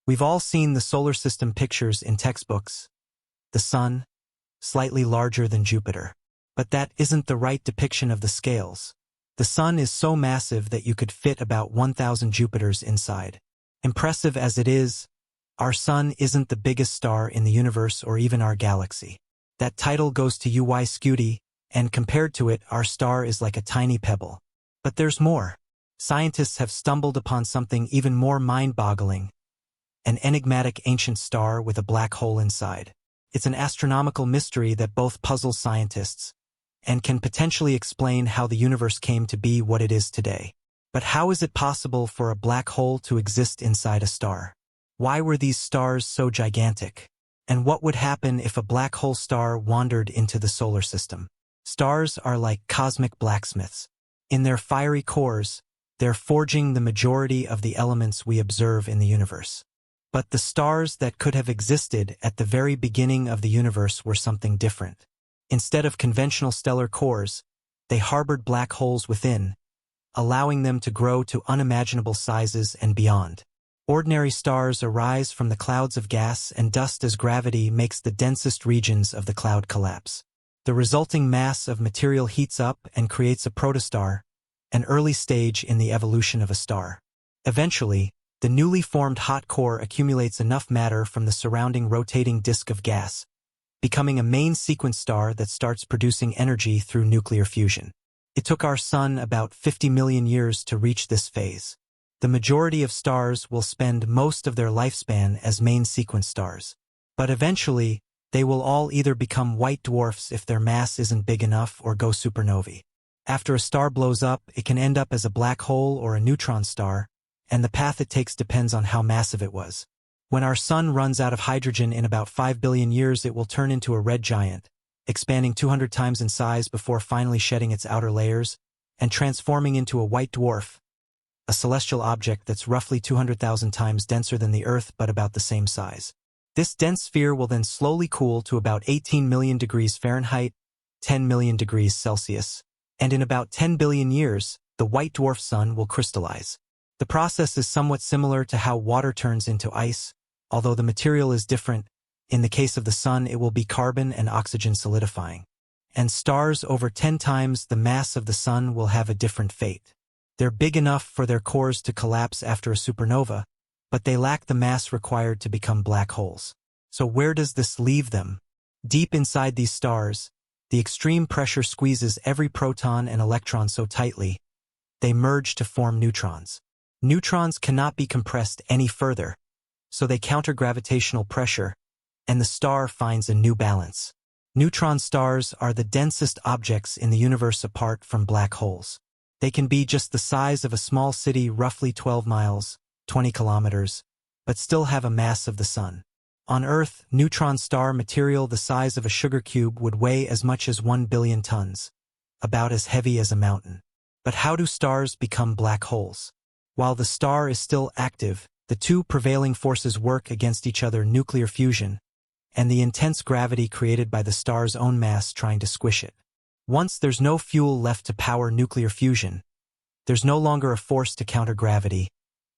We've all seen the solar system pictures in textbooks. The Sun, slightly larger than Jupiter. But that isn't the right depiction of the scales. The Sun is so massive that you could fit about 1,000 Jupiters inside. Impressive as it is, our Sun isn't the biggest star in the universe or even our galaxy. That title goes to UY Scuti, and compared to it, our star is like a tiny pebble. But there's more. Scientists have stumbled upon something even more mind-boggling. An enigmatic ancient star with a black hole inside. It's an astronomical mystery that both puzzles scientists and can potentially explain how the universe came to be what it is today. But how is it possible for a black hole to exist inside a star? Why were these stars so gigantic? And what would happen if a black hole star wandered into the solar system? Stars are like cosmic blacksmiths. In their fiery cores, they're forging the majority of the elements we observe in the universe. But the stars that could have existed at the very beginning of the universe were something different. Instead of conventional stellar cores, they harbored black holes within, allowing them to grow to unimaginable sizes and beyond. Ordinary stars arise from the clouds of gas and dust as gravity makes the densest regions of the cloud collapse. The resulting mass of material heats up and creates a protostar, an early stage in the evolution of a star. Eventually, the newly formed hot core accumulates enough matter from the surrounding rotating disk of gas, becoming a main sequence star that starts producing energy through nuclear fusion. It took our Sun about 50 million years to reach this phase. The majority of stars will spend most of their lifespan as main sequence stars. But eventually, they will all either become white dwarfs if their mass isn't big enough or go supernovae. After a star blows up, it can end up as a black hole or a neutron star, and the path it takes depends on how massive it was. When our Sun runs out of hydrogen in about 5 billion years, it will turn into a red giant, expanding 200 times in size before finally shedding its outer layers and transforming into a white dwarf, a celestial object that's roughly 200,000 times denser than the Earth but about the same size. This dense sphere will then slowly cool to about 18 million degrees Fahrenheit, 10 million degrees Celsius, and in about 10 billion years, the white dwarf Sun will crystallize. The process is somewhat similar to how water turns into ice, although the material is different. In the case of the Sun, it will be carbon and oxygen solidifying. And stars over 10 times the mass of the Sun will have a different fate. They're big enough for their cores to collapse after a supernova, but they lack the mass required to become black holes. So where does this leave them? Deep inside these stars, the extreme pressure squeezes every proton and electron so tightly, they merge to form neutrons. Neutrons cannot be compressed any further, so they counter gravitational pressure, and the star finds a new balance. Neutron stars are the densest objects in the universe apart from black holes. They can be just the size of a small city, roughly 12 miles, 20 kilometers, but still have a mass of the Sun. On Earth, neutron star material the size of a sugar cube would weigh as much as 1 billion tons, about as heavy as a mountain. But how do stars become black holes? While the star is still active, the two prevailing forces work against each other: nuclear fusion, and the intense gravity created by the star's own mass trying to squish it. Once there's no fuel left to power nuclear fusion, there's no longer a force to counter gravity,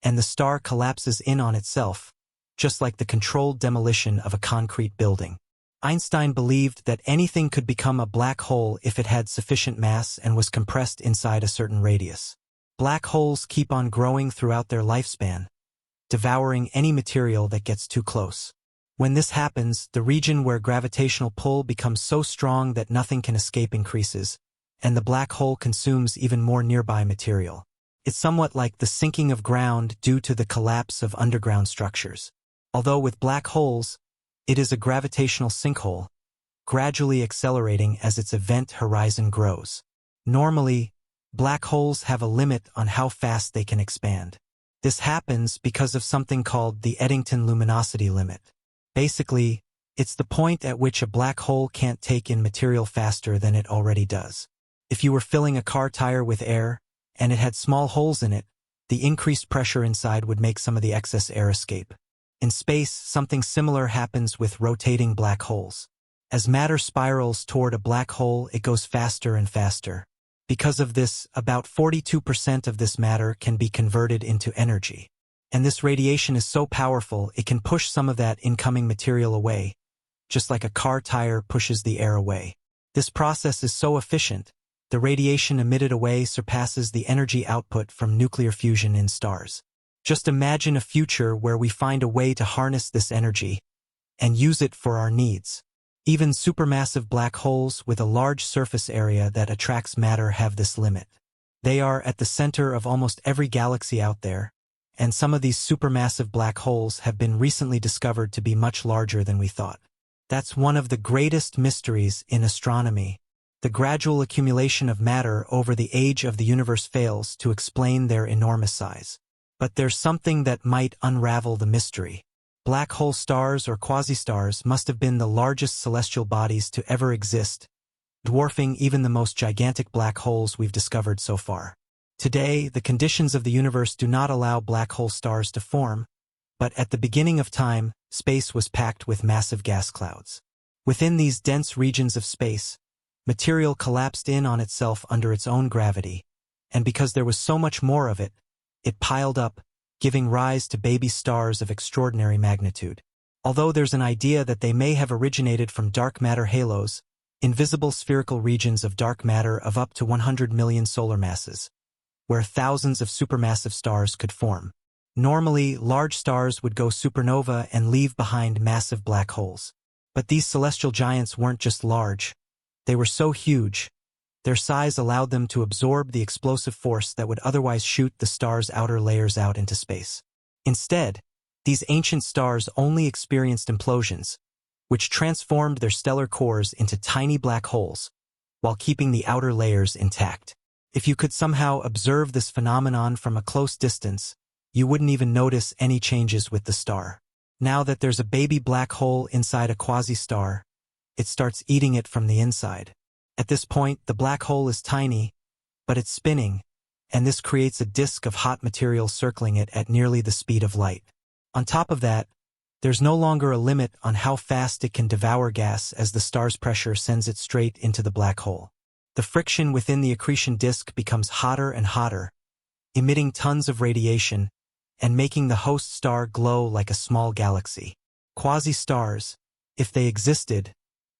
and the star collapses in on itself, just like the controlled demolition of a concrete building. Einstein believed that anything could become a black hole if it had sufficient mass and was compressed inside a certain radius. Black holes keep on growing throughout their lifespan, devouring any material that gets too close. When this happens, the region where gravitational pull becomes so strong that nothing can escape increases, and the black hole consumes even more nearby material. It's somewhat like the sinking of ground due to the collapse of underground structures. Although with black holes, it is a gravitational sinkhole, gradually accelerating as its event horizon grows. Normally, black holes have a limit on how fast they can expand. This happens because of something called the Eddington luminosity limit. Basically, it's the point at which a black hole can't take in material faster than it already does. If you were filling a car tire with air, and it had small holes in it, the increased pressure inside would make some of the excess air escape. In space, something similar happens with rotating black holes. As matter spirals toward a black hole, it goes faster and faster. Because of this, about 42% of this matter can be converted into energy. And this radiation is so powerful it can push some of that incoming material away, just like a car tire pushes the air away. This process is so efficient, the radiation emitted away surpasses the energy output from nuclear fusion in stars. Just imagine a future where we find a way to harness this energy and use it for our needs. Even supermassive black holes with a large surface area that attracts matter have this limit. They are at the center of almost every galaxy out there, and some of these supermassive black holes have been recently discovered to be much larger than we thought. That's one of the greatest mysteries in astronomy. The gradual accumulation of matter over the age of the universe fails to explain their enormous size. But there's something that might unravel the mystery. Black hole stars or quasistars must have been the largest celestial bodies to ever exist, dwarfing even the most gigantic black holes we've discovered so far. Today, the conditions of the universe do not allow black hole stars to form, but at the beginning of time, space was packed with massive gas clouds. Within these dense regions of space, material collapsed in on itself under its own gravity, and because there was so much more of it, it piled up, giving rise to baby stars of extraordinary magnitude. Although there's an idea that they may have originated from dark matter halos, invisible spherical regions of dark matter of up to 100 million solar masses, where thousands of supermassive stars could form. Normally, large stars would go supernova and leave behind massive black holes. But these celestial giants weren't just large. They were so huge, their size allowed them to absorb the explosive force that would otherwise shoot the star's outer layers out into space. Instead, these ancient stars only experienced implosions, which transformed their stellar cores into tiny black holes, while keeping the outer layers intact. If you could somehow observe this phenomenon from a close distance, you wouldn't even notice any changes with the star. Now that there's a baby black hole inside a quasi-star, it starts eating it from the inside. At this point, the black hole is tiny, but it's spinning, and this creates a disk of hot material circling it at nearly the speed of light. On top of that, there's no longer a limit on how fast it can devour gas as the star's pressure sends it straight into the black hole. The friction within the accretion disk becomes hotter and hotter, emitting tons of radiation and making the host star glow like a small galaxy. Quasi-stars, if they existed,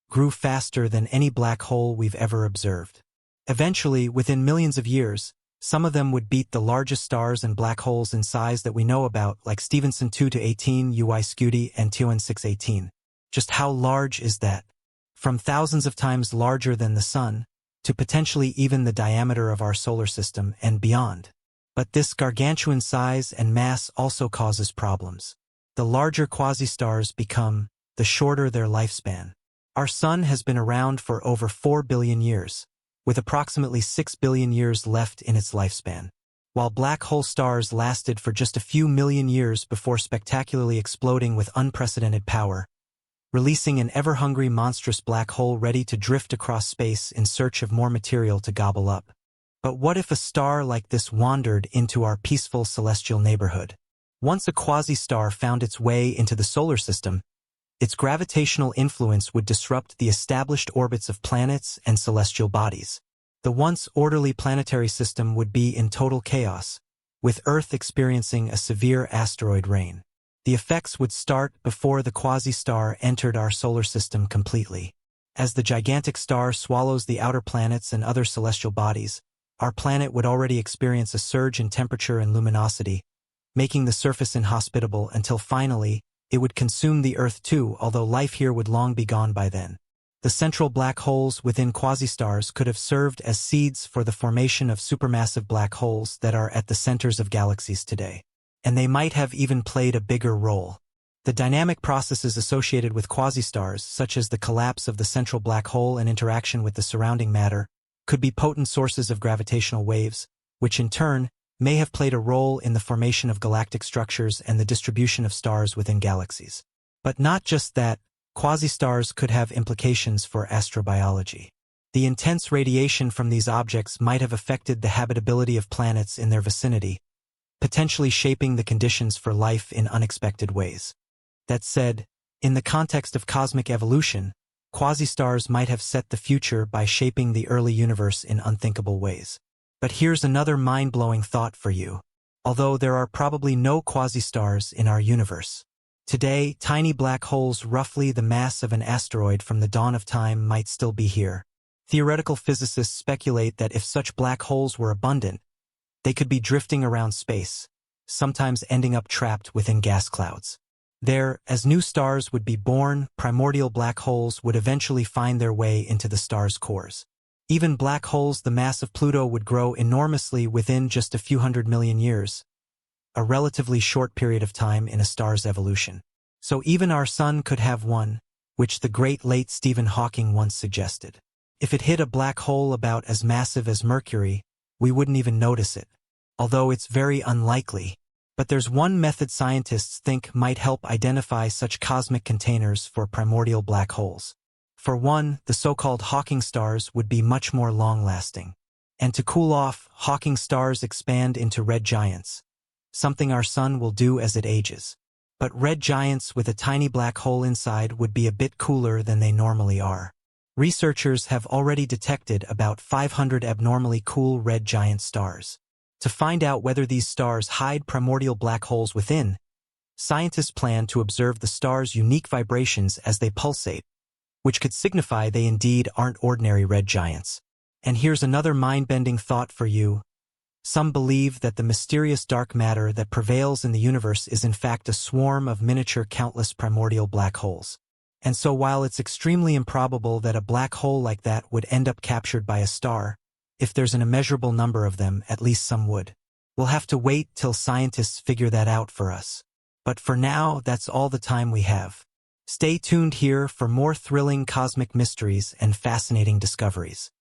grew faster than any black hole we've ever observed. Eventually, within millions of years, some of them would beat the largest stars and black holes in size that we know about, like Stephenson 2-18, Ui Scuti, and TON 618. Just how large is that? From thousands of times larger than the Sun, to potentially even the diameter of our solar system and beyond. But this gargantuan size and mass also causes problems. The larger quasi-stars become, the shorter their lifespan. Our Sun has been around for over 4 billion years, with approximately 6 billion years left in its lifespan. While black hole stars lasted for just a few million years before spectacularly exploding with unprecedented power, releasing an ever-hungry monstrous black hole ready to drift across space in search of more material to gobble up. But what if a star like this wandered into our peaceful celestial neighborhood? Once a quasi-star found its way into the solar system, its gravitational influence would disrupt the established orbits of planets and celestial bodies. The once orderly planetary system would be in total chaos, with Earth experiencing a severe asteroid rain. The effects would start before the quasi-star entered our solar system completely. As the gigantic star swallows the outer planets and other celestial bodies, our planet would already experience a surge in temperature and luminosity, making the surface inhospitable until finally, it would consume the Earth too, although life here would long be gone by then. The central black holes within quasi-stars could have served as seeds for the formation of supermassive black holes that are at the centers of galaxies today. And they might have even played a bigger role. The dynamic processes associated with quasi-stars, such as the collapse of the central black hole and interaction with the surrounding matter, could be potent sources of gravitational waves, which in turn may have played a role in the formation of galactic structures and the distribution of stars within galaxies. But not just that, quasi-stars could have implications for astrobiology. The intense radiation from these objects might have affected the habitability of planets in their vicinity, potentially shaping the conditions for life in unexpected ways. That said, in the context of cosmic evolution, quasi-stars might have set the future by shaping the early universe in unthinkable ways. But here's another mind-blowing thought for you. although there are probably no quasi-stars in our universe. Today, tiny black holes roughly the mass of an asteroid from the dawn of time might still be here. Theoretical physicists speculate that if such black holes were abundant, they could be drifting around space, sometimes ending up trapped within gas clouds. There, as new stars would be born, primordial black holes would eventually find their way into the star's cores. Even black holes the mass of Pluto would grow enormously within just a few 100 million years, a relatively short period of time in a star's evolution. So even our sun could have one, which the great late Stephen Hawking once suggested. If it hit a black hole about as massive as Mercury, we wouldn't even notice it, although it's very unlikely. But there's one method scientists think might help identify such cosmic containers for primordial black holes. For one, the so-called Hawking stars would be much more long-lasting. And to cool off, Hawking stars expand into red giants, something our sun will do as it ages. But red giants with a tiny black hole inside would be a bit cooler than they normally are. Researchers have already detected about 500 abnormally cool red giant stars. To find out whether these stars hide primordial black holes within, scientists plan to observe the stars' unique vibrations as they pulsate, which could signify they indeed aren't ordinary red giants. And here's another mind-bending thought for you. Some believe that the mysterious dark matter that prevails in the universe is in fact a swarm of miniature countless primordial black holes. And so while it's extremely improbable that a black hole like that would end up captured by a star, if there's an immeasurable number of them, at least some would. We'll have to wait till scientists figure that out for us. But for now, that's all the time we have. Stay tuned here for more thrilling cosmic mysteries and fascinating discoveries.